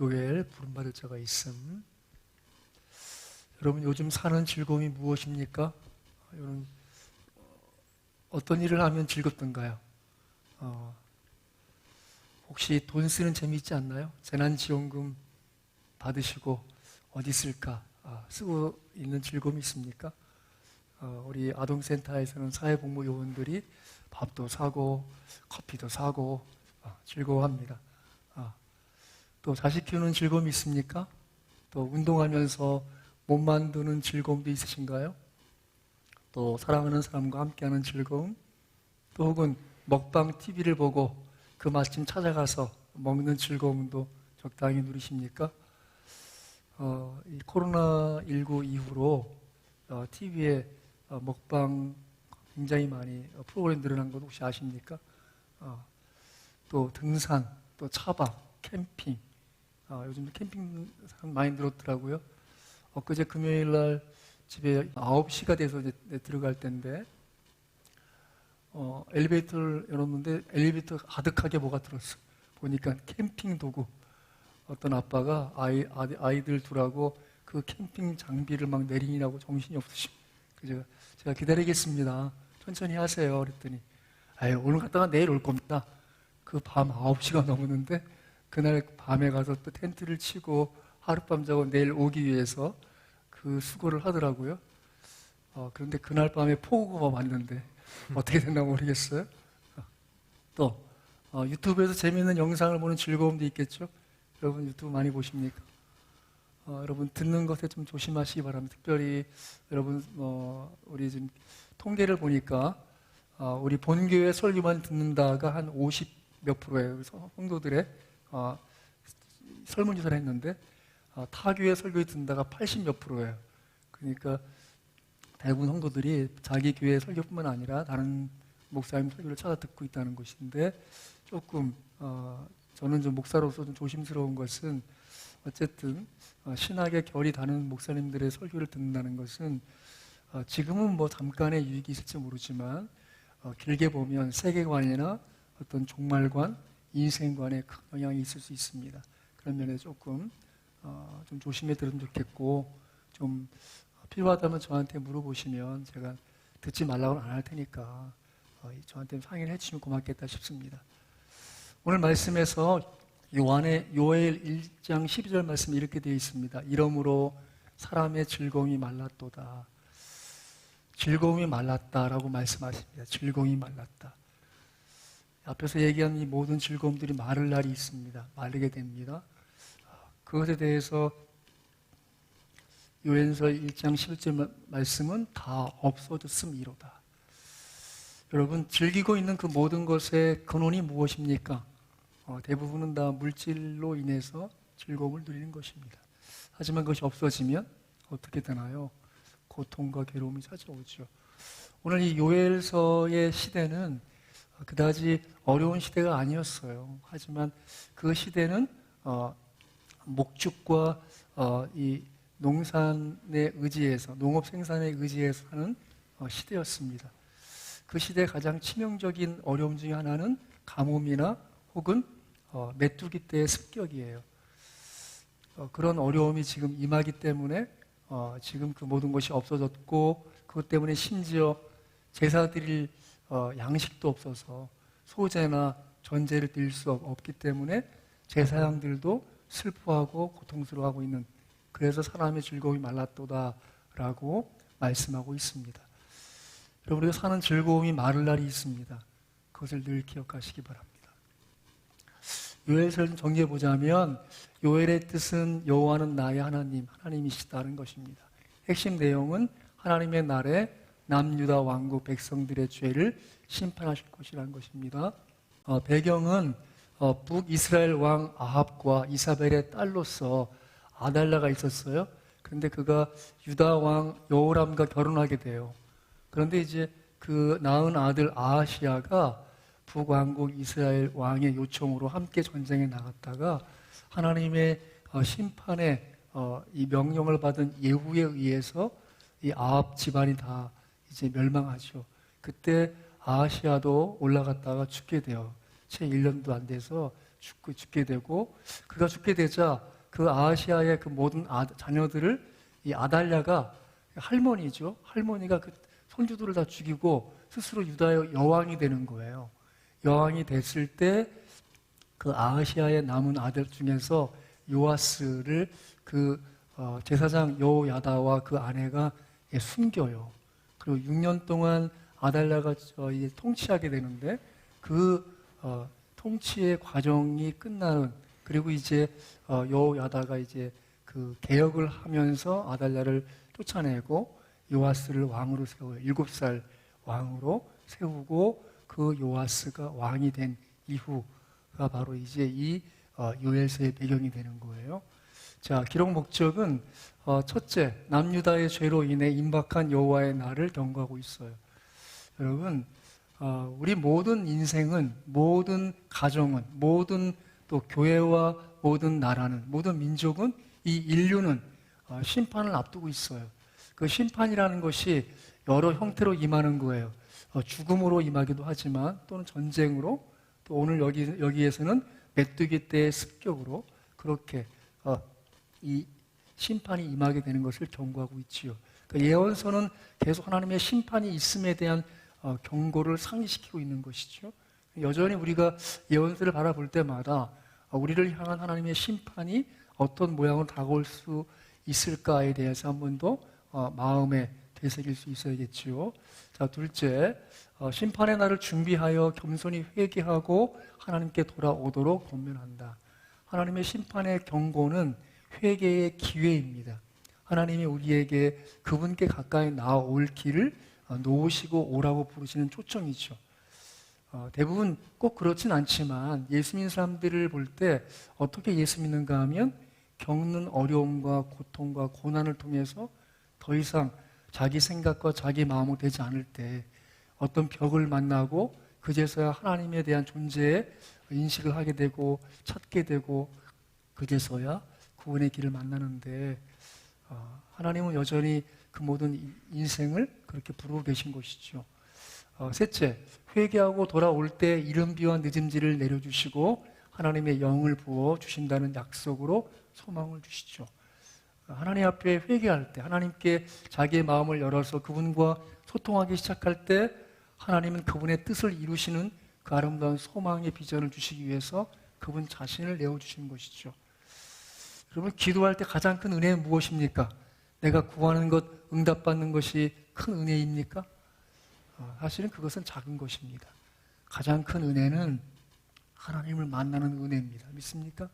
요엘 부름받을 자가 있음. 여러분 요즘 사는 즐거움이 무엇입니까? 여러분 어떤 일을 하면 즐겁던가요? 혹시 돈 쓰는 재미 있지 않나요? 재난지원금 받으시고 어디 쓸까? 쓰고 있는 즐거움이 있습니까? 우리 아동센터에서는 사회복무 요원들이 밥도 사고 커피도 사고 즐거워합니다. 또 자식 키우는 즐거움이 있습니까? 또 운동하면서 몸 만드는 즐거움도 있으신가요? 또 사랑하는 사람과 함께하는 즐거움? 또 혹은 먹방 TV를 보고 그 맛집 찾아가서 먹는 즐거움도 적당히 누리십니까? 이 코로나19 이후로 TV에 먹방 굉장히 많이 프로그램 늘어난 것 혹시 아십니까? 또 등산, 또 차박, 캠핑. 요즘 캠핑 많이 늘었더라고요. 엊그제 금요일 날 집에 9시가 돼서 이제 들어갈 때인데 엘리베이터를 열었는데 엘리베이터가 가득하게 뭐가 들었어. 보니까 캠핑 도구. 어떤 아빠가 아이들 둘하고 그 캠핑 장비를 막 내리느라고 정신이 없으시고 제가 기다리겠습니다. 천천히 하세요. 그랬더니 오늘 갔다가 내일 올 겁니다. 그 밤 9시가 넘었는데 그날 밤에 가서 또 텐트를 치고 하룻밤 자고 내일 오기 위해서 그 수고를 하더라고요. 그런데 그날 밤에 폭우가 왔는데 어떻게 됐나 모르겠어요. 또 유튜브에서 재미있는 영상을 보는 즐거움도 있겠죠. 여러분 유튜브 많이 보십니까? 여러분 듣는 것에 좀 조심하시기 바랍니다. 특별히 여러분 우리 지금 통계를 보니까 우리 본교회 설교만 듣는다가 한 50 몇 프로예요. 그래서 성도들의 설문조사를 했는데 타교회 설교에 듣는다가 80 몇 프로예요. 그러니까 대부분 성도들이 자기 교회 설교뿐만 아니라 다른 목사님 설교를 찾아 듣고 있다는 것인데 조금 저는 좀 목사로서 좀 조심스러운 것은 어쨌든 신학의 결이 다른 목사님들의 설교를 듣는다는 것은 지금은 뭐 잠깐의 유익이 있을지 모르지만 길게 보면 세계관이나 어떤 종말관, 인생관에 큰 영향이 있을 수 있습니다. 그런 면에 조금 좀 조심해 들으면 좋겠고 좀 필요하다면 저한테 물어보시면 제가 듣지 말라고는 안 할 테니까 저한테 상의를 해주시면 고맙겠다 싶습니다. 오늘 말씀에서 요엘 1장 12절 말씀이 이렇게 되어 있습니다. 이러므로 사람의 즐거움이 말랐도다. 즐거움이 말랐다라고 말씀하십니다. 즐거움이 말랐다. 앞에서 얘기한 이 모든 즐거움들이 마를 날이 있습니다. 마르게 됩니다. 그것에 대해서 요엘서 1장 11절 말씀은 다 없어졌음이로다. 여러분 즐기고 있는 그 모든 것의 근원이 무엇입니까? 대부분은 다 물질로 인해서 즐거움을 누리는 것입니다. 하지만 그것이 없어지면 어떻게 되나요? 고통과 괴로움이 찾아오죠. 오늘 이 요엘서의 시대는 그다지 어려운 시대가 아니었어요. 하지만 그 시대는 목축과 이 농산에 의지해서 농업 생산에 의지해서 하는 시대였습니다. 그 시대의 가장 치명적인 어려움 중에 하나는 가뭄이나 혹은 메뚜기 때의 습격이에요. 그런 어려움이 지금 임하기 때문에 지금 그 모든 것이 없어졌고 그것 때문에 심지어 제사 드릴 양식도 없어서 소제나 전제를 드릴 수 없기 때문에 제사장들도 슬퍼하고 고통스러워하고 있는, 그래서 사람의 즐거움이 말랐도다라고 말씀하고 있습니다. 여러분, 우리가 사는 즐거움이 마를 날이 있습니다. 그것을 늘 기억하시기 바랍니다. 요엘서를 좀 정리해보자면 요엘의 뜻은 여호와는 나의 하나님, 하나님이시다는 것입니다. 핵심 내용은 하나님의 날에 남유다 왕국 백성들의 죄를 심판하실 것이라는 것입니다. 배경은 북이스라엘 왕 아합과 이사벨의 딸로서 아달랴가 있었어요. 그런데 그가 유다 왕 여호람과 결혼하게 돼요. 그런데 이제 그 낳은 아들 아하시야가 북왕국 이스라엘 왕의 요청으로 함께 전쟁에 나갔다가 하나님의 심판의 이 명령을 받은 예후에 의해서 이 아합 집안이 다 이제 멸망하죠. 그때 아하시야도 올라갔다가 죽게 돼요. 채 1년도 안 돼서 죽게 되고, 그가 죽게 되자 그 아하시아의 그 모든 자녀들을 이 아달랴가, 할머니죠. 할머니가 그 손주들을 다 죽이고 스스로 유다의 여왕이 되는 거예요. 여왕이 됐을 때 그 아하시아의 남은 아들 중에서 요아스를 그 제사장 여호야다와 그 아내가 숨겨요. 그리고 6년 동안 아달랴가 통치하게 되는데, 그 통치의 과정이 끝나는, 그리고 이제 여호야다가 이제 그 개혁을 하면서 아달랴를 쫓아내고 요아스를 왕으로 세워요. 7살 왕으로 세우고, 그 요아스가 왕이 된 이후가 바로 이제 이 요엘서의 배경이 되는 거예요. 자, 기록 목적은 첫째, 남유다의 죄로 인해 임박한 여호와의 날을 경고하고 있어요. 여러분, 우리 모든 인생은, 모든 가정은, 모든 또 교회와 모든 나라는, 모든 민족은, 이 인류는 심판을 앞두고 있어요. 그 심판이라는 것이 여러 형태로 임하는 거예요. 죽음으로 임하기도 하지만, 또는 전쟁으로, 또 오늘 여기에서는 메뚜기 떼의 습격으로, 그렇게 이 심판이 임하게 되는 것을 경고하고 있지요. 그러니까 예언서는 계속 하나님의 심판이 있음에 대한 경고를 상기시키고 있는 것이죠. 여전히 우리가 예언서를 바라볼 때마다 우리를 향한 하나님의 심판이 어떤 모양으로 다가올 수 있을까에 대해서 한 번 더 마음에 되새길 수 있어야겠지요. 자, 둘째, 심판의 날을 준비하여 겸손히 회개하고 하나님께 돌아오도록 권면한다. 하나님의 심판의 경고는 회개의 기회입니다. 하나님이 우리에게 그분께 가까이 나아올 길을 놓으시고 오라고 부르시는 초청이죠. 대부분 꼭 그렇진 않지만 예수 믿는 사람들을 볼 때 어떻게 예수 믿는가 하면, 겪는 어려움과 고통과 고난을 통해서 더 이상 자기 생각과 자기 마음으로 되지 않을 때 어떤 벽을 만나고 그제서야 하나님에 대한 존재에 인식을 하게 되고 찾게 되고, 그제서야 구원의 길을 만나는데, 하나님은 여전히 그 모든 인생을 그렇게 부르고 계신 것이죠. 셋째, 회개하고 돌아올 때 이른비와 늦음지를 내려주시고 하나님의 영을 부어 주신다는 약속으로 소망을 주시죠. 하나님 앞에 회개할 때, 하나님께 자기의 마음을 열어서 그분과 소통하기 시작할 때, 하나님은 그분의 뜻을 이루시는 그 아름다운 소망의 비전을 주시기 위해서 그분 자신을 내어주시는 것이죠. 여러분, 기도할 때 가장 큰 은혜는 무엇입니까? 내가 구하는 것 응답받는 것이 큰 은혜입니까? 사실은 그것은 작은 것입니다. 가장 큰 은혜는 하나님을 만나는 은혜입니다. 믿습니까?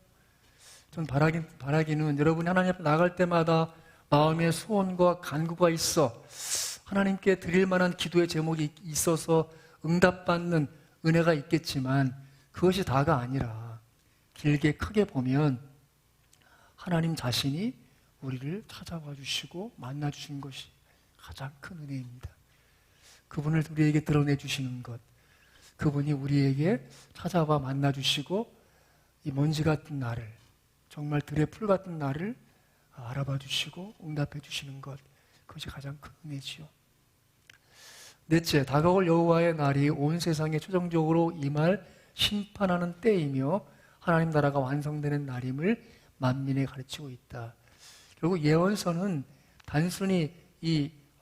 전 바라기는 여러분이 하나님 앞에 나갈 때마다 마음의 소원과 간구가 있어 하나님께 드릴 만한 기도의 제목이 있어서 응답받는 은혜가 있겠지만, 그것이 다가 아니라 길게 크게 보면 하나님 자신이 우리를 찾아와 주시고 만나 주신 것이 가장 큰 은혜입니다. 그분을 우리에게 드러내 주시는 것, 그분이 우리에게 찾아와 만나 주시고 이 먼지 같은 나를, 정말 들의 풀 같은 나를 알아봐 주시고 응답해 주시는 것, 그것이 가장 큰 은혜지요. 넷째, 다가올 여호와의 날이 온 세상에 최종적으로 임할 심판하는 때이며 하나님 나라가 완성되는 날임을 만민에 가르치고 있다. 결국 예언서는 단순히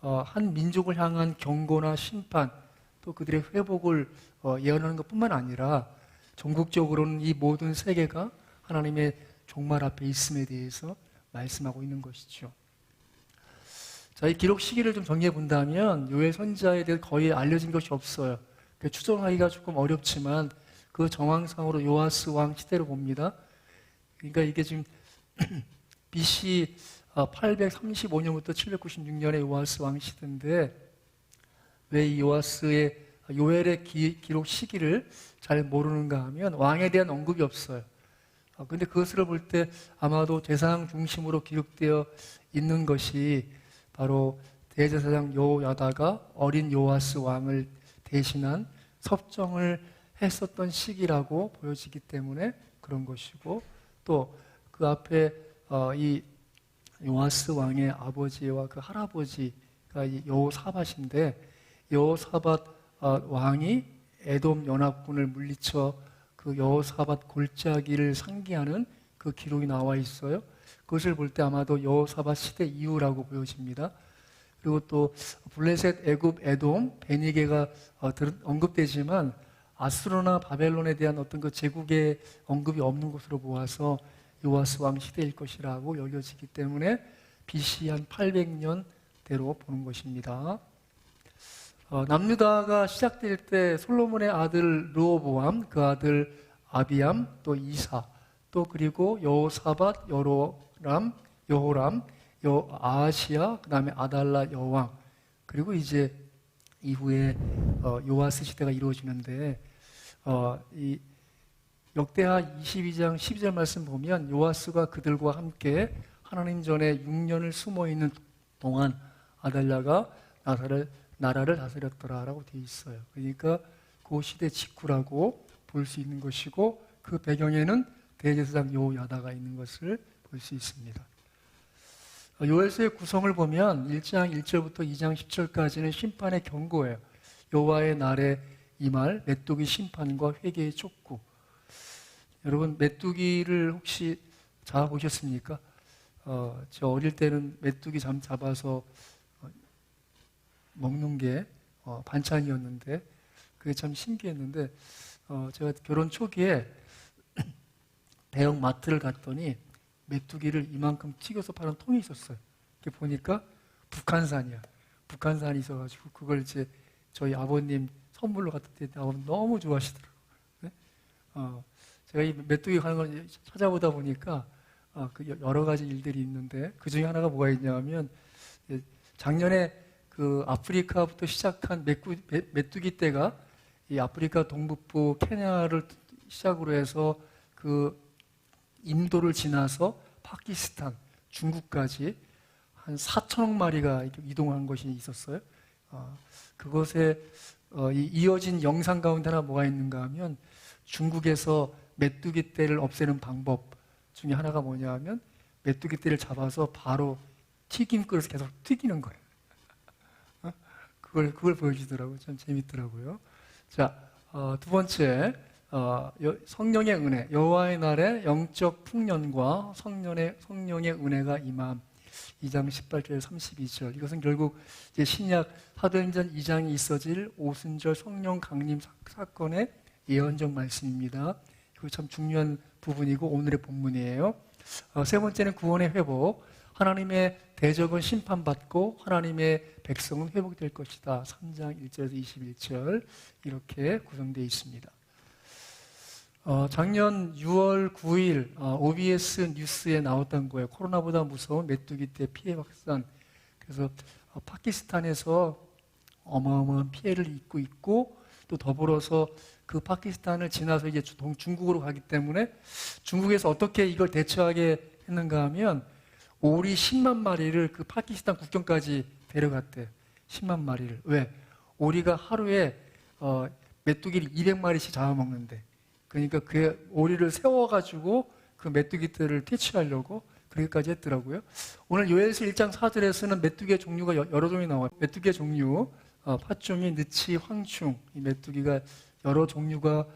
한 민족을 향한 경고나 심판, 또 그들의 회복을 예언하는 것뿐만 아니라 전국적으로는 이 모든 세계가 하나님의 종말 앞에 있음에 대해서 말씀하고 있는 것이죠. 자, 이 기록 시기를 좀 정리해 본다면 요엘 선지자에 대해 거의 알려진 것이 없어요. 추정하기가 조금 어렵지만 그 정황상으로 요아스 왕 시대로 봅니다. 그러니까 이게 지금 BC 835년부터 796년의 요아스 왕 시대인데, 왜 이 요엘의 기록 시기를 잘 모르는가 하면 왕에 대한 언급이 없어요. 그런데 그것을 볼 때 아마도 제사장 중심으로 기록되어 있는 것이 바로 대제사장 여호야다가 어린 요아스 왕을 대신한 섭정을 했었던 시기라고 보여지기 때문에 그런 것이고, 또 그 앞에 이 요아스 왕의 아버지와 그 할아버지가 여호사밧인데, 여호사밧 왕이 에돔 연합군을 물리쳐 그 여호사밧 골짜기를 상기하는 그 기록이 나와 있어요. 그것을 볼 때 아마도 여호사밧 시대 이후라고 보여집니다. 그리고 또 블레셋, 애굽, 에돔, 베니게가 언급되지만 아수르나 바벨론에 대한 어떤 그 제국의 언급이 없는 것으로 보아서 요아스 왕 시대일 것이라고 여겨지기 때문에 BC 한 800년대로 보는 것입니다. 남유다가 시작될 때 솔로몬의 아들 르호보암, 그 아들 아비암, 또 이사, 또 그리고 여호사밧, 여호람, 아하시야, 그 다음에 아달라 여왕, 그리고 이제 이후에 요아스 시대가 이루어지는데 이 역대하 22장 12절 말씀 보면 요아스가 그들과 함께 하나님 전에 6년을 숨어있는 동안 아달랴가 나라를 다스렸더라라고 되어 있어요. 그러니까 그 시대 직후라고 볼 수 있는 것이고 그 배경에는 대제사장 여호야다가 있는 것을 볼 수 있습니다. 요엘서의 구성을 보면 1장 1절부터 2장 10절까지는 심판의 경고예요. 여호와의 날에 임할 메뚜기 심판과 회개의 촉구. 여러분 메뚜기를 혹시 잡아보셨습니까? 저 어릴 때는 메뚜기 잡아서 먹는 게 반찬이었는데 그게 참 신기했는데 제가 결혼 초기에 대형 마트를 갔더니 메뚜기를 이만큼 튀겨서 파는 통이 있었어요. 이렇게 보니까 북한산이야. 북한산이 있어가지고 그걸 이제 저희 아버님 선물로 갖다 드렸는데 아버님 너무 좋아하시더라고요. 네? 제가 이 메뚜기 가는 걸 찾아보다 보니까 그 여러 가지 일들이 있는데 그 중에 하나가 뭐가 있냐면 작년에 그 아프리카부터 시작한 메뚜기 떼가 이 아프리카 동북부 케냐를 시작으로 해서 그 인도를 지나서 파키스탄, 중국까지 한 4천억 마리가 이동한 것이 있었어요. 그것에 이어진 영상 가운데 하나 뭐가 있는가 하면 중국에서 메뚜기 떼를 없애는 방법 중에 하나가 뭐냐 하면 메뚜기 떼를 잡아서 바로 튀김 그릇에 계속 튀기는 거예요. 그걸 보여주더라고요. 참 재밌더라고요. 자, 두 번째, 성령의 은혜, 여호와의 날에 영적 풍년과 성령의 은혜가 임함. 2장 18절 32절. 이것은 결국 이제 신약 사도행전 2장에 있어질 오순절 성령 강림 사건의 예언적 말씀입니다. 이거 참 중요한 부분이고 오늘의 본문이에요. 세 번째는 구원의 회복. 하나님의 대적은 심판받고 하나님의 백성은 회복될 것이다. 3장 1절에서 21절 이렇게 구성되어 있습니다. 작년 6월 9일 OBS 뉴스에 나왔던 거예요. 코로나보다 무서운 메뚜기 떼 피해 확산. 그래서 파키스탄에서 어마어마한 피해를 입고 있고 또 더불어서 그 파키스탄을 지나서 이제 중국으로 가기 때문에 중국에서 어떻게 이걸 대처하게 했는가 하면 오리 10만 마리를 그 파키스탄 국경까지 데려갔대. 10만 마리를. 왜? 오리가 하루에 메뚜기를 200마리씩 잡아먹는데. 그러니까 그 오리를 세워가지고 그 메뚜기들을 퇴치하려고 그렇게까지 했더라고요. 오늘 요엘서 1장 4절에서는 메뚜기의 종류가 여러 종이 나와요. 메뚜기의 종류, 팥종이, 느치, 황충. 이 메뚜기가 여러 종류가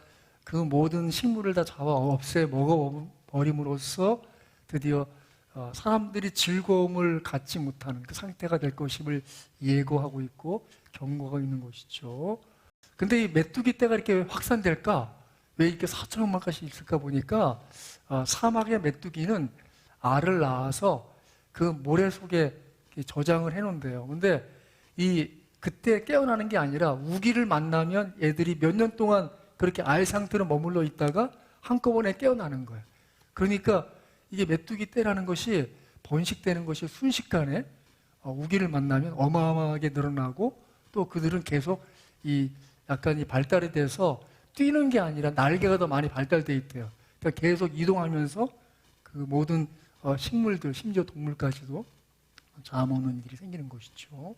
그 모든 식물을 다 잡아 없애 먹어버림으로써 드디어 사람들이 즐거움을 갖지 못하는 그 상태가 될 것임을 예고하고 있고 경고하고 있는 것이죠. 근데 이 메뚜기 떼가 이렇게 확산될까? 왜 이렇게 4천억 마리씩 있을까 보니까 사막의 메뚜기는 알을 낳아서 그 모래 속에 저장을 해놓는데요. 근데 그때 깨어나는 게 아니라 우기를 만나면 애들이 몇 년 동안 그렇게 알 상태로 머물러 있다가 한꺼번에 깨어나는 거예요. 그러니까 이게 메뚜기 떼라는 것이 번식되는 것이 순식간에 우기를 만나면 어마어마하게 늘어나고 또 그들은 계속 약간 발달이 돼서 뛰는 게 아니라 날개가 더 많이 발달되어 있대요. 그러니까 계속 이동하면서 그 모든 식물들, 심지어 동물까지도 잡아먹는 일이 생기는 것이죠.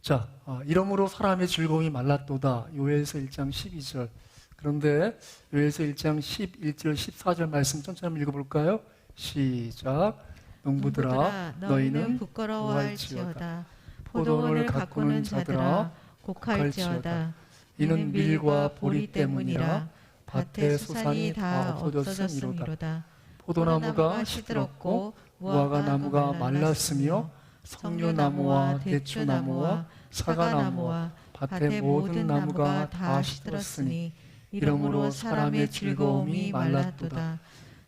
자, 이러므로 사람의 즐거움이 말랐도다. 요엘서 1장 12절. 그런데 요엘서 1장 11절, 14절 말씀 천천히 한번 읽어볼까요? 시작. 농부들아, 너희는 부끄러워할지어다. 포도원을 가꾸는 자들아, 곡할지어다. 이는 밀과 보리 때문이라. 밭의 수산이 다 없어졌음이로다. 포도나무가 시들었고 무화과 나무가 말랐으며 석류나무와 대추나무와 사과나무와 밭의 모든 나무가 다 시들었으니 이러므로 사람의 즐거움이 말랐도다.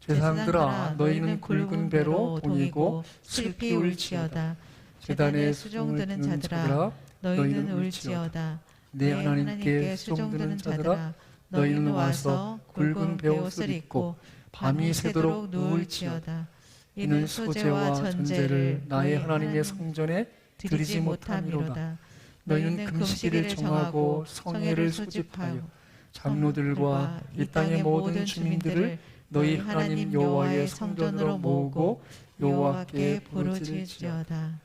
제사장들아 너희는 굵은 배로 동이고 슬피 울지어다. 제단에 수종드는 자들아 너희는 울지어다. 내 하나님께 수종드는 자들아 너희는 와서 굵은 베옷을 입고 밤이 새도록 누울지어다. 이는 소제와 전제를 나의 하나님의 성전에 드리지 못함이로다. 너희는 금식일을 정하고 성회를 소집하여 장로들과 이 땅의 모든 주민들을 너희 하나님 여호와의 성전으로 모으고 여호와께 부르짖지어다.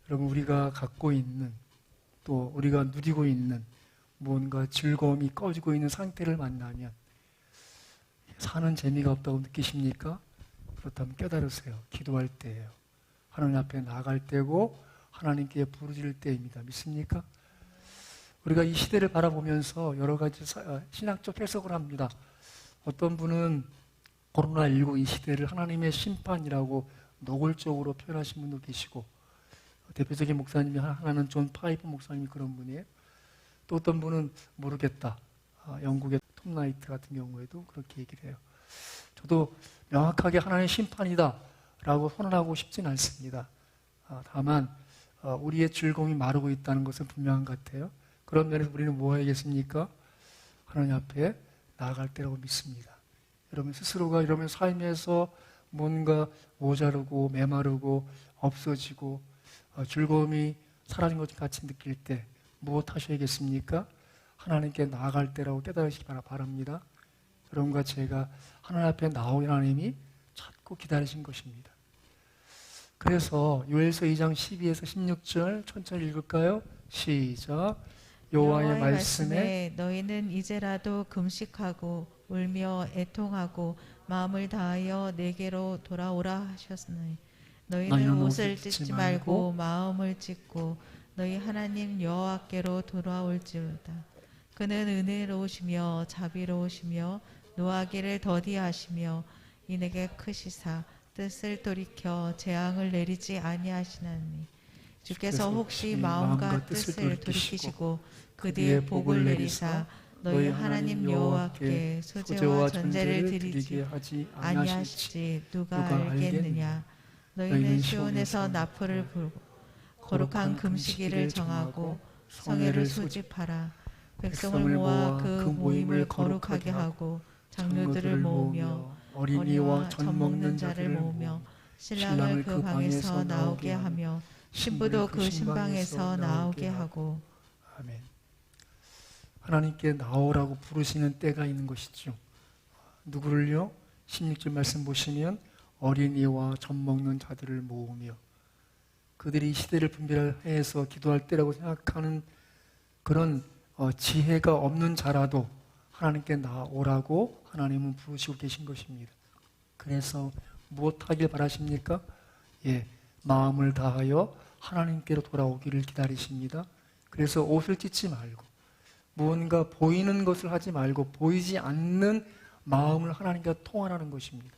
여러분, 우리가 갖고 있는, 또 우리가 누리고 있는 뭔가 즐거움이 꺼지고 있는 상태를 만나면 사는 재미가 없다고 느끼십니까? 그렇다면 깨달으세요. 기도할 때예요. 하나님 앞에 나갈 때고 하나님께 부르짖을 때입니다. 믿습니까? 우리가 이 시대를 바라보면서 여러 가지 신학적 해석을 합니다. 어떤 분은 코로나19 이 시대를 하나님의 심판이라고 노골적으로 표현하신 분도 계시고, 대표적인 목사님이 하나는 존 파이프 목사님이 그런 분이에요. 또 어떤 분은 모르겠다. 영국의 톰 나이트 같은 경우에도 그렇게 얘기를 해요. 저도 명확하게 하나님의 심판이다 라고 선언하고 싶진 않습니다. 다만 우리의 즐거움이 마르고 있다는 것은 분명한 것 같아요. 그런 면에서 우리는 뭐 해야겠습니까? 하나님 앞에 나아갈 때라고 믿습니다. 여러분 스스로가 이러면 삶에서 뭔가 모자르고 메마르고 없어지고 즐거움이 사라진 것 같이 느낄 때 무엇 하셔야겠습니까? 하나님께 나아갈 때라고 깨달으시기 바랍니다. 여러분과 제가 하나님 앞에 나올 하나님이 찾고 기다리신 것입니다. 그래서 요엘서 2장 12에서 16절 천천히 읽을까요? 시작. 여호와의 말씀에 너희는 이제라도 금식하고 울며 애통하고 마음을 다하여 내게로 돌아오라 하셨으니 너희는 옷을 찢지 말고 마음을 찢고 너희 하나님 여호와께로 돌아올지어다. 그는 은혜로우시며 자비로우시며 노하기를 더디하시며 이내게 크시사 뜻을 돌이켜 재앙을 내리지 아니하시나니 주께서 혹시 마음과 뜻을 돌이키시고 그 뒤에 복을 내리사 너희 하나님 여호와께 소제와 전제를 드리지 아니하실지 누가 알겠느냐. 너희는 시온에서 나풀을 불고 거룩한 금식일을 정하고 성회를 소집하라. 백성을 모아 그 모임을 거룩하게 하고 장로들을 모으며 어린이와 젖 먹는 자를 모으며 신랑을 그 방에서 나오게 하며 신부도 그 신방에서 나오게 하고. 아멘. 하나님께 나오라고 부르시는 때가 있는 것이죠. 누구를요? 16절 말씀 보시면 어린이와 젖 먹는 자들을 모으며, 그들이 이 시대를 분별해서 기도할 때라고 생각하는 그런 지혜가 없는 자라도 하나님께 나오라고 하나님은 부르시고 계신 것입니다. 그래서 무엇하길 바라십니까? 마음을 다하여 하나님께로 돌아오기를 기다리십니다. 그래서 옷을 찢지 말고 무언가 보이는 것을 하지 말고 보이지 않는 마음을 하나님과 통화하는 것입니다.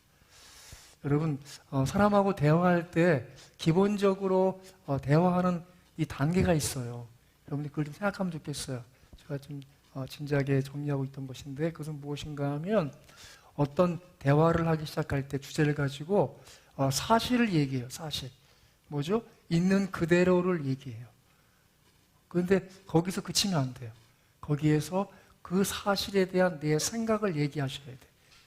여러분, 사람하고 대화할 때 기본적으로 대화하는 이 단계가 있어요. 여러분들 그걸 좀 생각하면 좋겠어요. 제가 좀 진지하게 정리하고 있던 것인데, 그것은 무엇인가 하면 어떤 대화를 하기 시작할 때 주제를 가지고 사실을 얘기해요. 사실. 뭐죠? 있는 그대로를 얘기해요. 그런데 거기서 그치면 안 돼요. 거기에서 그 사실에 대한 내 생각을 얘기하셔야 돼.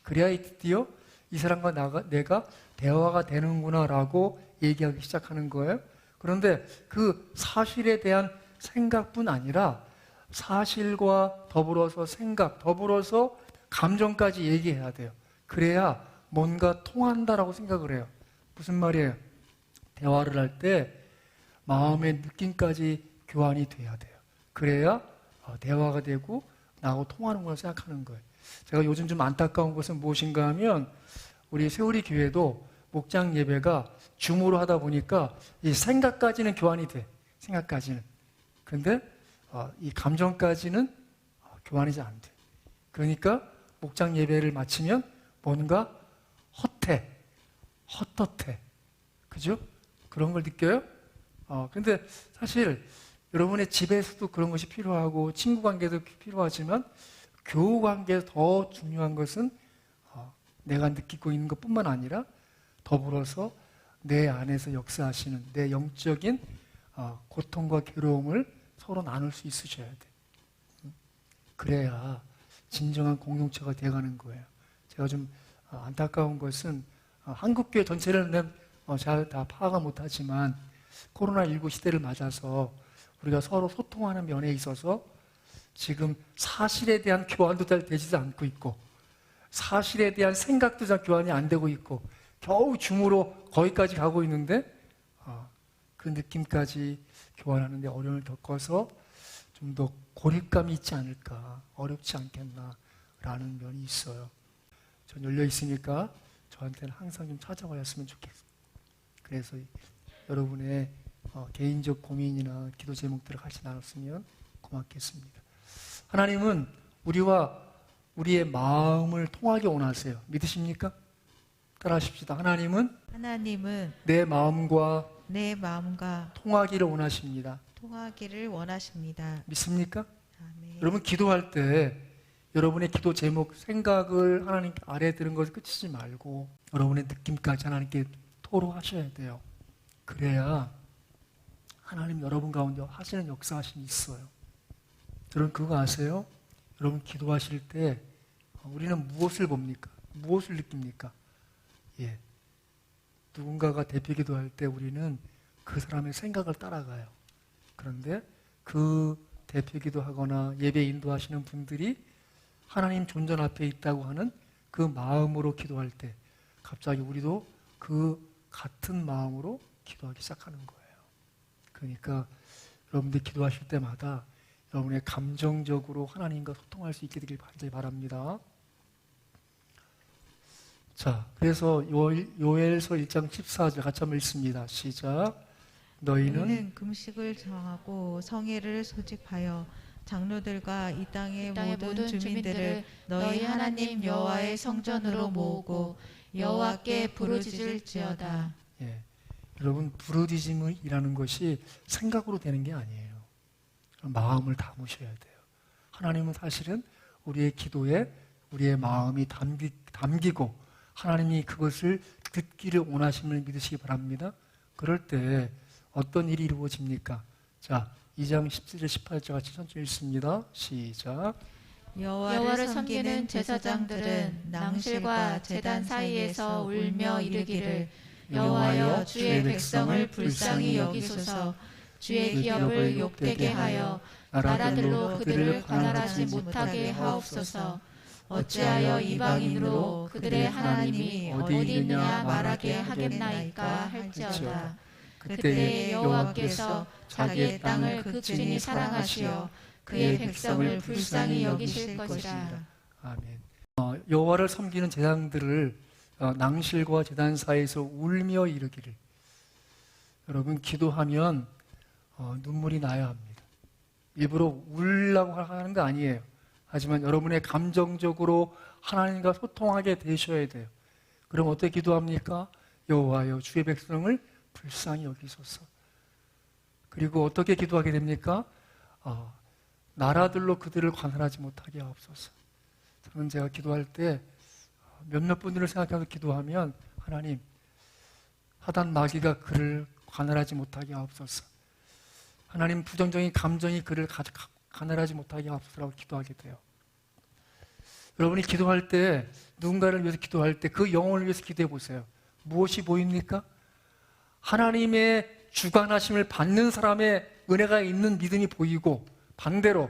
그래야 드디어 이 사람과 내가 대화가 되는구나라고 얘기하기 시작하는 거예요. 그런데 그 사실에 대한 생각뿐 아니라 사실과 더불어서 생각, 더불어서 감정까지 얘기해야 돼요. 그래야 뭔가 통한다라고 생각을 해요. 무슨 말이에요? 대화를 할 때 마음의 느낌까지 교환이 돼야 돼요. 그래야 대화가 되고 나하고 통하는 걸 생각하는 거예요. 제가 요즘 좀 안타까운 것은 무엇인가 하면 우리 세우리 교회도 목장 예배가 줌으로 하다 보니까 이 생각까지는 교환이 돼. 생각까지는. 근데 이 감정까지는 교환이 잘 안 돼. 그러니까 목장 예배를 마치면 뭔가 헛헛해. 그죠? 그런 걸 느껴요? 근데 사실 여러분의 집에서도 그런 것이 필요하고 친구 관계도 필요하지만 교우 관계에서 더 중요한 것은 내가 느끼고 있는 것뿐만 아니라 더불어서 내 안에서 역사하시는 내 영적인 고통과 괴로움을 서로 나눌 수 있으셔야 돼. 그래야 진정한 공동체가 되어가는 거예요. 제가 좀 안타까운 것은 한국교회 전체를 잘 다 파악은 못하지만 코로나19 시대를 맞아서 우리가 서로 소통하는 면에 있어서 지금 사실에 대한 교환도 잘 되지도 않고 있고 사실에 대한 생각도 잘 교환이 안 되고 있고 겨우 줌으로 거기까지 가고 있는데 그 느낌까지 교환하는데 어려움을 겪어서 좀 더 고립감이 있지 않을까, 어렵지 않겠나라는 면이 있어요. 전 열려 있으니까 저한테는 항상 좀 찾아와였으면 좋겠어요. 그래서 여러분의 개인적 고민이나 기도 제목들을 같이 나눴으면 고맙겠습니다. 하나님은 우리와 우리의 마음을 통하게 원하세요. 믿으십니까? 따라하십시다. 하나님은 내 마음과 통하기를 원하십니다. 믿습니까? 아멘. 여러분 기도할 때 여러분의 기도 제목, 생각을 하나님께 아뢰 드는 것을 끝이지 말고 여러분의 느낌까지 하나님께 토로하셔야 돼요. 그래야 하나님 여러분 가운데 하시는 역사하심이 있어요. 여러분 그거 아세요? 여러분 기도하실 때 우리는 무엇을 봅니까? 무엇을 느낍니까? 누군가가 대표 기도할 때 우리는 그 사람의 생각을 따라가요. 그런데 그 대표 기도하거나 예배 인도하시는 분들이 하나님 존전 앞에 있다고 하는 그 마음으로 기도할 때 갑자기 우리도 그 같은 마음으로 기도하기 시작하는 거예요. 그러니까 여러분들 기도하실 때마다 여러분의 감정적으로 하나님과 소통할 수 있게 되길 간절히 바랍니다. 자, 그래서 요엘서 1장 14절 같이 한번 읽습니다. 시작. 너희는 금식을 정하고 성회를 소집하여 장로들과 이 땅의 모든 주민들을 너희 하나님 여호와의 성전으로 모으고 여호와께 부르짖을지어다. 여러분 부르짖음이라는 것이 생각으로 되는 게 아니에요. 마음을 담으셔야 돼요. 하나님은 사실은 우리의 기도에 우리의 마음이 담기고 하나님이 그것을 듣기를 원하심을 믿으시기 바랍니다. 그럴 때 어떤 일이 이루어집니까? 자, 2장 17절 18절 같이 천천히 읽습니다. 시작. 여호와를 섬기는 제사장들은 낭실과 제단 사이에서 울며 이르기를 여호와여 주의 백성을 불쌍히 여기소서. 주의 기업을 욕되게 하여 나라들로 그들을 관할하지 못하게 하옵소서. 어찌하여 이방인으로 그들의 하나님이 어디 있느냐 말하게 하겠나이까 할지어다. 그때 여호와께서 자기의 땅을 극진히 사랑하시어 그의 백성을 불쌍히 여기실 것이라. 아멘. 여호와를 섬기는 제사장들을 낭실과 제단 사이에서 울며 이르기를. 여러분 기도하면 눈물이 나야 합니다. 일부러 울라고 하는 거 아니에요. 하지만 여러분의 감정적으로 하나님과 소통하게 되셔야 돼요. 그럼 어떻게 기도합니까? 여호와여 주의 백성을 불쌍히 여기소서. 그리고 어떻게 기도하게 됩니까? 나라들로 그들을 관할하지 못하게 하옵소서. 저는 제가 기도할 때 몇몇 분들을 생각하면서 기도하면 하나님 하단 마귀가 그를 관할하지 못하게 하옵소서. 하나님 부정적인 감정이 그를 관할하지 못하게 하옵소서라고 기도하게 돼요. 여러분이 기도할 때 누군가를 위해서 기도할 때 그 영혼을 위해서 기도해 보세요. 무엇이 보입니까? 하나님의 주관하심을 받는 사람의 은혜가 있는 믿음이 보이고 반대로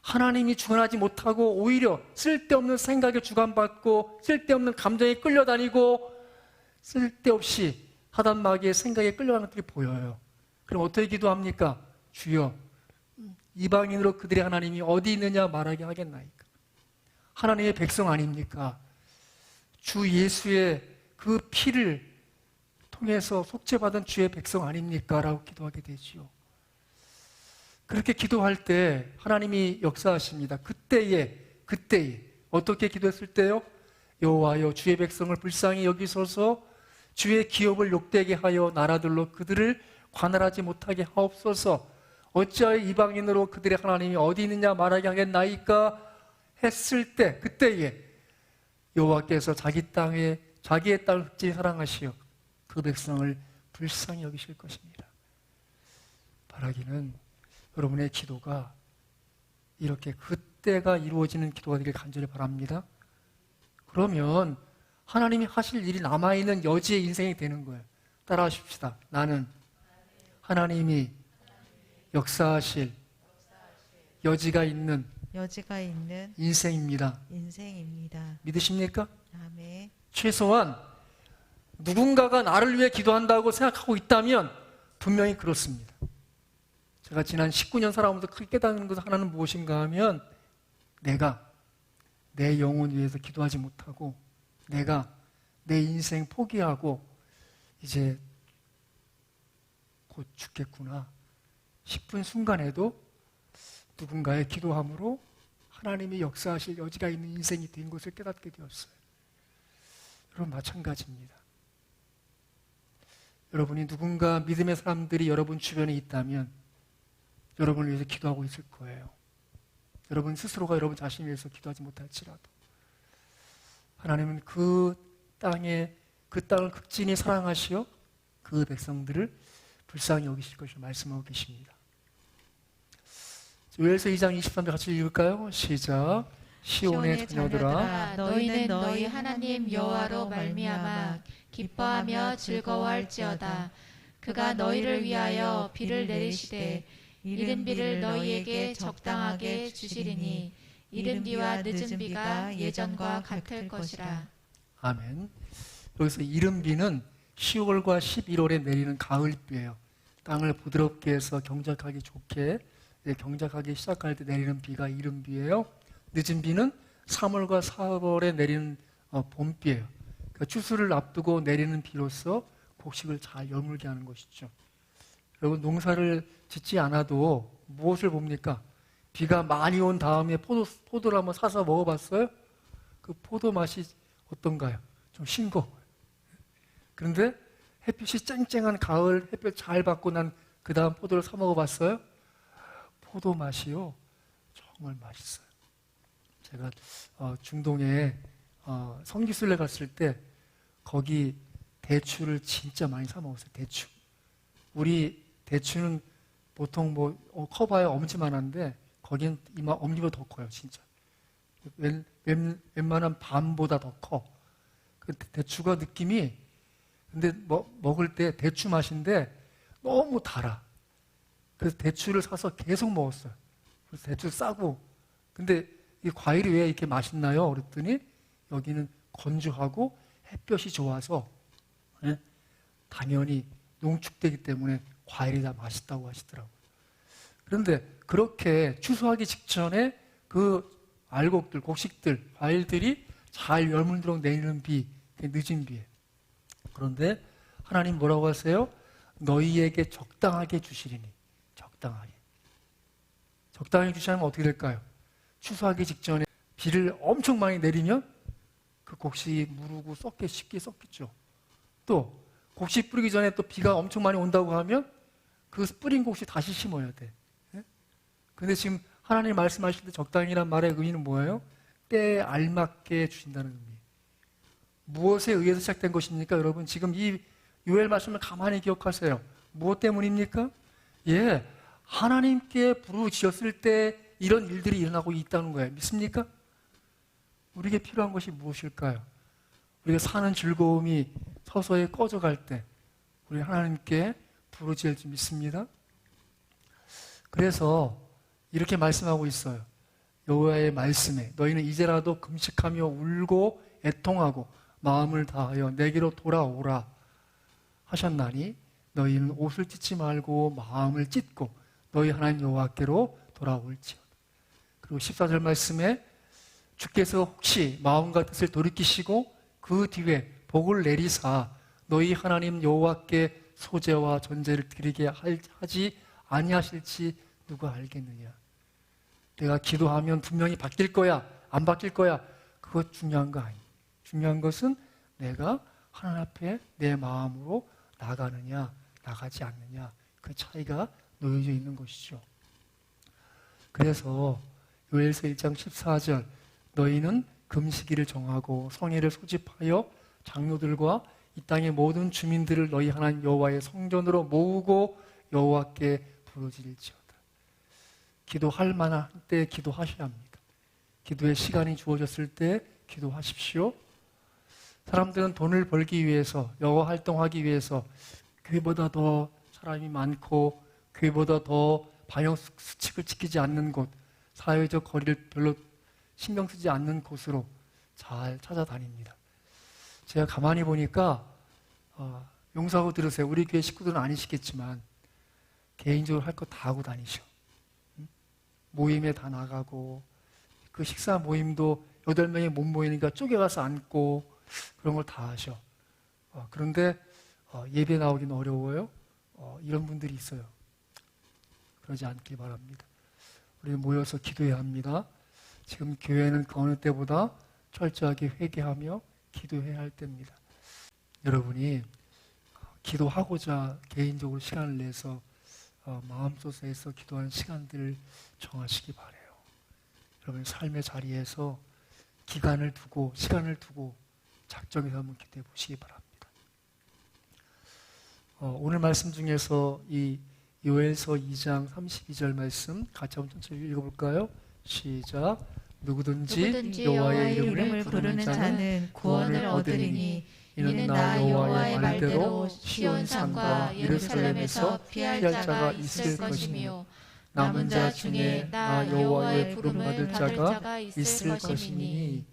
하나님이 주관하지 못하고 오히려 쓸데없는 생각에 주관받고 쓸데없는 감정에 끌려다니고 쓸데없이 하단 마귀의 생각에 끌려가는 것들이 보여요. 그럼 어떻게 기도합니까? 주여 이방인으로 그들의 하나님이 어디 있느냐 말하게 하겠나이까. 하나님의 백성 아닙니까? 주 예수의 그 피를 통해서 속죄받은 주의 백성 아닙니까? 라고 기도하게 되지요. 그렇게 기도할 때 하나님이 역사하십니다. 그때에 어떻게 기도했을 때요? 여호와여 주의 백성을 불쌍히 여기소서 주의 기업을 욕되게 하여 나라들로 그들을 관할하지 못하게 하옵소서. 어찌하여 이방인으로 그들의 하나님이 어디 있느냐 말하게 하겠나이까 했을 때 그때에 여호와께서 자기의 땅을 극진히 사랑하시어 그 백성을 불쌍히 여기실 것입니다. 바라기는 여러분의 기도가 이렇게 그때가 이루어지는 기도가 되길 간절히 바랍니다. 그러면 하나님이 하실 일이 남아있는 여지의 인생이 되는 거예요. 따라하십시다. 나는 하나님이 역사하실 여지가 있는 인생입니다. 믿으십니까? 아멘. 최소한 누군가가 나를 위해 기도한다고 생각하고 있다면 분명히 그렇습니다. 제가 지난 19년 살아오면서 크게 깨닫는 것 하나는 무엇인가 하면 내가 내 영혼 위해서 기도하지 못하고 내가 내 인생 포기하고 이제 곧 죽겠구나 싶은 순간에도 누군가의 기도함으로 하나님이 역사하실 여지가 있는 인생이 된 것을 깨닫게 되었어요. 여러분 마찬가지입니다. 여러분이 누군가 믿음의 사람들이 여러분 주변에 있다면 여러분을 위해서 기도하고 있을 거예요. 여러분 스스로가 여러분 자신을 위해서 기도하지 못할지라도 하나님은 그 땅을 극진히 사랑하시어 그 백성들을 불쌍히 여기실 것을 말씀하고 계십니다. 요엘서 2장 23절 같이 읽을까요? 시작. 시온의 자녀들아 너희는 너희 하나님 여호와로 말미암아 기뻐하며 즐거워할지어다. 그가 너희를 위하여 비를 내리시되 이른 비를 너희에게 적당하게 주시리니 이른 비와 늦은 비가 예전과 같을 것이라. 아멘. 여기서 이른 비는 10월과 11월에 내리는 가을비예요. 땅을 부드럽게 해서 경작하기 좋게 경작하기 시작할 때 내리는 비가 이른 비예요. 늦은 비는 3월과 4월에 내리는 봄비예요. 그러니까 추수를 앞두고 내리는 비로서 곡식을 잘 여물게 하는 것이죠. 여러분 농사를 짓지 않아도 무엇을 봅니까? 비가 많이 온 다음에 포도를 한번 사서 먹어봤어요? 그 포도 맛이 어떤가요? 좀 싱거워요. 그런데 햇빛이 쨍쨍한 가을 햇볕 잘 받고 난 그 다음 포도를 사 먹어봤어요? 포도 맛이요 정말 맛있어요. 제가 중동에 성기순례 갔을 때 거기 대추를 진짜 많이 사 먹었어요. 대추. 우리 대추는 보통 커봐야 엄지만한데 거긴 이마 엄지보다 더 커요, 진짜. 웬만한 밤보다 더 커. 그 대추가 느낌이 근데 먹을 때 대추 맛인데 너무 달아. 그래서 대추를 사서 계속 먹었어요. 그래서 대추 싸고. 근데 이 과일이 왜 이렇게 맛있나요? 그랬더니 여기는 건조하고 햇볕이 좋아서 당연히 농축되기 때문에 과일이 다 맛있다고 하시더라고요. 그런데 그렇게 추수하기 직전에 그 알곡들, 곡식들, 과일들이 잘 열물도록 내리는 비, 늦은 비에. 그런데 하나님 뭐라고 하세요? 너희에게 적당하게 주시리니. 적당하게 주시면 어떻게 될까요? 추수하기 직전에 비를 엄청 많이 내리면 그 곡식이 무르고 쉽게 썩겠죠. 또 곡식 뿌리기 전에 또 비가 엄청 많이 온다고 하면 그 뿌린 곡식 다시 심어야 돼. 근데 지금 하나님 말씀하실 때 적당이란 말의 의미는 뭐예요? 때에 알맞게 주신다는 의미. 무엇에 의해서 시작된 것입니까? 여러분 지금 이 요엘 말씀을 가만히 기억하세요. 무엇 때문입니까? 하나님께 부르짖었을 때 이런 일들이 일어나고 있다는 거예요. 믿습니까? 우리에게 필요한 것이 무엇일까요? 우리가 사는 즐거움이 서서히 꺼져갈 때 우리 하나님께 부르짖을 줄 믿습니다. 그래서 이렇게 말씀하고 있어요. 여호와의 말씀에 너희는 이제라도 금식하며 울고 애통하고 마음을 다하여 내게로 돌아오라 하셨나니 너희는 옷을 찢지 말고 마음을 찢고 너희 하나님 여호와께로 돌아올지어다. 그리고 14절 말씀에 주께서 혹시 마음과 뜻을 돌이키시고 그 뒤에 복을 내리사 너희 하나님 여호와께 소제와 전제를 드리게 하지 아니하실지 누가 알겠느냐? 내가 기도하면 분명히 바뀔 거야, 안 바뀔 거야. 그거 중요한 거 아니에요. 중요한 것은 내가 하나님 앞에 내 마음으로 나가느냐, 나가지 않느냐. 그 차이가 놓여져 있는 것이죠. 그래서 요엘서 1장 14절 너희는 금식일을 정하고 성회를 소집하여 장로들과 이 땅의 모든 주민들을 너희 하나님 여호와의 성전으로 모으고 여호와께 부르짖을지어다. 기도할 만한 때 기도하셔야 합니다. 기도의 시간이 주어졌을 때 기도하십시오. 사람들은 돈을 벌기 위해서, 여호 활동하기 위해서 교회보다 더 사람이 많고 교회보다 더 방역 수칙을 지키지 않는 곳, 사회적 거리를 별로 신경 쓰지 않는 곳으로 잘 찾아다닙니다. 제가 가만히 보니까 용서하고 들으세요. 우리 교회 식구들은 아니시겠지만 개인적으로 할 거 다 하고 다니셔. 모임에 다 나가고 그 식사 모임도 8명이 못 모이니까 쪼개가서 앉고 그런 걸 다 하셔. 그런데 예배 나오기는 어려워요. 이런 분들이 있어요. 그러지 않길 바랍니다. 우리 모여서 기도해야 합니다. 지금 교회는 그 어느 때보다 철저하게 회개하며 기도해야 할 때입니다. 여러분이 기도하고자 개인적으로 시간을 내서 마음속에서 기도하는 시간들을 정하시기 바라요. 여러분 삶의 자리에서 기간을 두고 시간을 두고 작정해서 한번 기도해 보시기 바랍니다. 오늘 말씀 중에서 이 요엘서 2장 32절 말씀 같이 한번 천천히 읽어볼까요? 시작. 누구든지 여호와의 이름을 부르는 자는 구원을 얻으리니 이는 나 여호와의 말대로 시온산과 예루살렘에서 피할 자가 있을 것이며 남은 자 중에 나 여호와의 부름받을 자가 있을 것이니.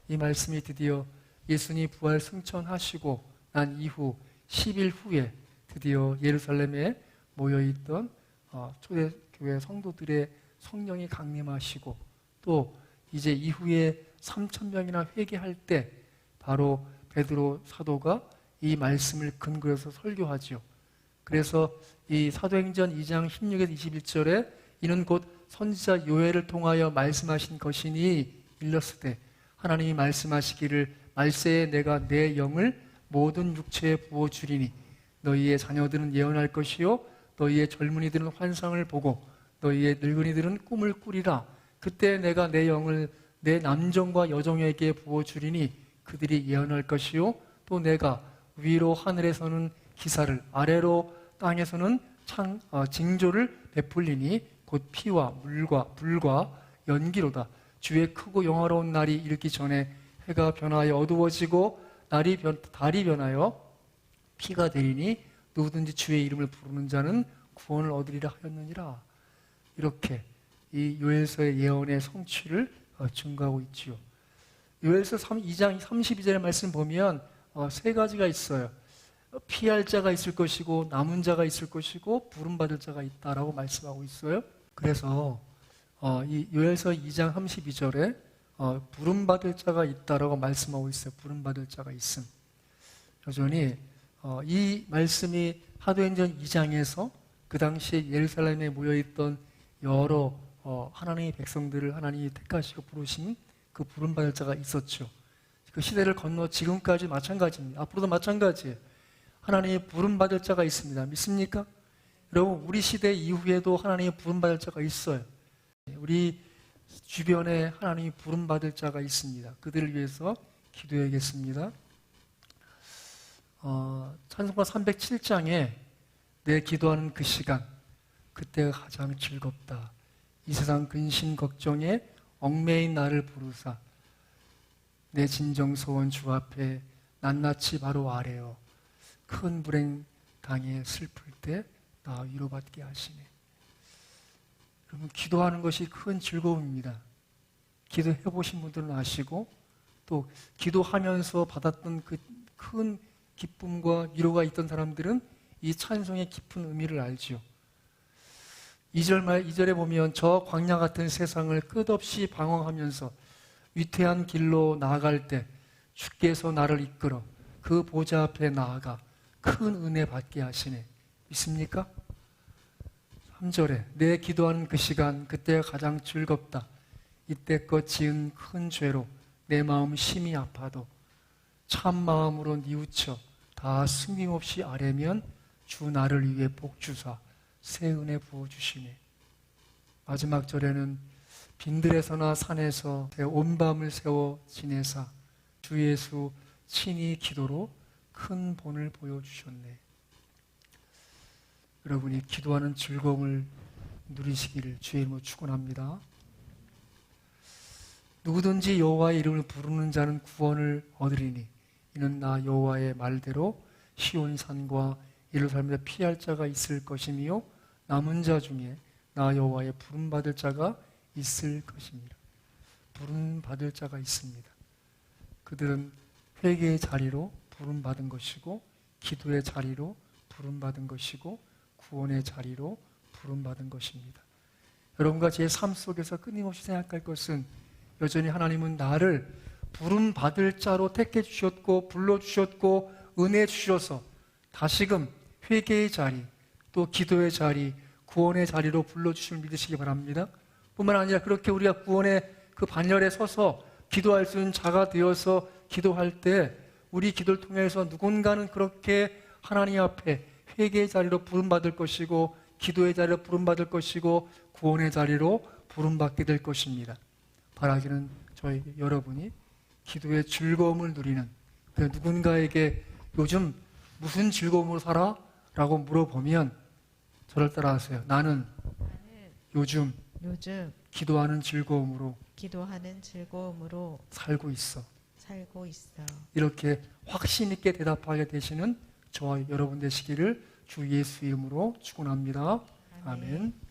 이 말씀이 드디어 예수님이 부활 승천하시고 난 이후 10일 후에 드디어 예루살렘에 모여있던 초대교회 성도들의 성령이 강림하시고 또 이제 이후에 3,000명이나 회개할 때 바로 베드로 사도가 이 말씀을 근거로 해서 설교하지요. 그래서 이 사도행전 2장 16에서 21절에 이는 곧 선지자 요엘을 통하여 말씀하신 것이니 일렀으되 하나님이 말씀하시기를 말세에 내가 내 영을 모든 육체에 부어주리니 너희의 자녀들은 예언할 것이요 너희의 젊은이들은 환상을 보고 너희의 늙은이들은 꿈을 꾸리라. 그때 내가 내 영을 내 남정과 여정에게 부어주리니 그들이 예언할 것이요 또 내가 위로 하늘에서는 기사를 아래로 땅에서는 징조를 베풀리니 곧 피와 물과 불과 연기로다. 주의 크고 영화로운 날이 이르기 전에 해가 변하여 어두워지고 달이 변하여 피가 되리니 누구든지 주의 이름을 부르는 자는 구원을 얻으리라 하였느니라. 이렇게 이 요엘서의 예언의 성취를 증거하고 있지요. 요엘서 2장 32절의 말씀 보면 세 가지가 있어요. 피할 자가 있을 것이고 남은 자가 있을 것이고 부름받을 자가 있다라고 말씀하고 있어요. 그래서 이 요엘서 2장 32절에 부름받을 자가 있다라고 말씀하고 있어요. 부름받을 자가 있음. 여전히 이 말씀이 사도행전 2장에서 그 당시에 예루살렘에 모여있던 여러 하나님의 백성들을 하나님이 택하시고 부르신 그 부름받을 자가 있었죠. 그 시대를 건너 지금까지 마찬가지입니다. 앞으로도 마찬가지예요. 하나님의 부름받을 자가 있습니다. 믿습니까? 여러분 우리 시대 이후에도 하나님의 부름받을 자가 있어요. 우리 주변에 하나님이 부름받을 자가 있습니다. 그들을 위해서 기도해야겠습니다. 찬송가 307장에 내 기도하는 그 시간 그때가 가장 즐겁다. 이 세상 근심 걱정에 얽매인 나를 부르사 내 진정 소원 주 앞에 낱낱이 바로 아래요. 큰 불행 당해 슬플 때 나 위로받게 하시네. 여러분 기도하는 것이 큰 즐거움입니다. 기도해 보신 분들은 아시고 또 기도하면서 받았던 그 큰 기쁨과 위로가 있던 사람들은 이 찬송의 깊은 의미를 알지요. 2절에 보면 저 광야 같은 세상을 끝없이 방황하면서 위태한 길로 나아갈 때 주께서 나를 이끌어 그 보좌 앞에 나아가 큰 은혜 받게 하시네. 믿습니까? 3절에 내 기도하는 그 시간 그때가 가장 즐겁다. 이때껏 지은 큰 죄로 내 마음 심히 아파도 참 마음으로 뉘우쳐 다 숨김없이 아뢰면 주 나를 위해 복 주사 새 은혜 부어 주시네. 마지막 절에는 빈들에서나 산에서 온 밤을 세워 지내사 주 예수 친히 기도로 큰 본을 보여주셨네. 여러분이 기도하는 즐거움을 누리시기를 주의 이름으로 축원합니다. 누구든지 여호와의 이름을 부르는 자는 구원을 얻으리니 이는 나 여호와의 말대로 시온산과 예루살렘에 피할 자가 있을 것이며 남은 자 중에 나 여호와의 부름받을 자가 있을 것입니다. 부름받을 자가 있습니다. 그들은 회개의 자리로 부름받은 것이고 기도의 자리로 부름받은 것이고 구원의 자리로 부름받은 것입니다. 여러분과 제 삶 속에서 끊임없이 생각할 것은 여전히 하나님은 나를 부름받을 자로 택해 주셨고 불러주셨고 은혜 주셔서 다시금 회개의 자리 또 기도의 자리 구원의 자리로 불러주심을 믿으시기 바랍니다. 뿐만 아니라 그렇게 우리가 구원의 그 반열에 서서 기도할 수 있는 자가 되어서 기도할 때 우리 기도를 통해서 누군가는 그렇게 하나님 앞에 회개의 자리로 부름받을 것이고 기도의 자리로 부름받을 것이고 구원의 자리로 부름받게 될 것입니다. 바라기는 저희 여러분이 기도의 즐거움을 누리는 누군가에게 요즘 무슨 즐거움으로 살아? 라고 물어보면 저를 따라하세요. 나는 요즘 기도하는 즐거움으로 살고 있어. 이렇게 확신 있게 대답하게 되시는 저와 여러분 되시기를 주 예수 이름으로 축원합니다. 아멘.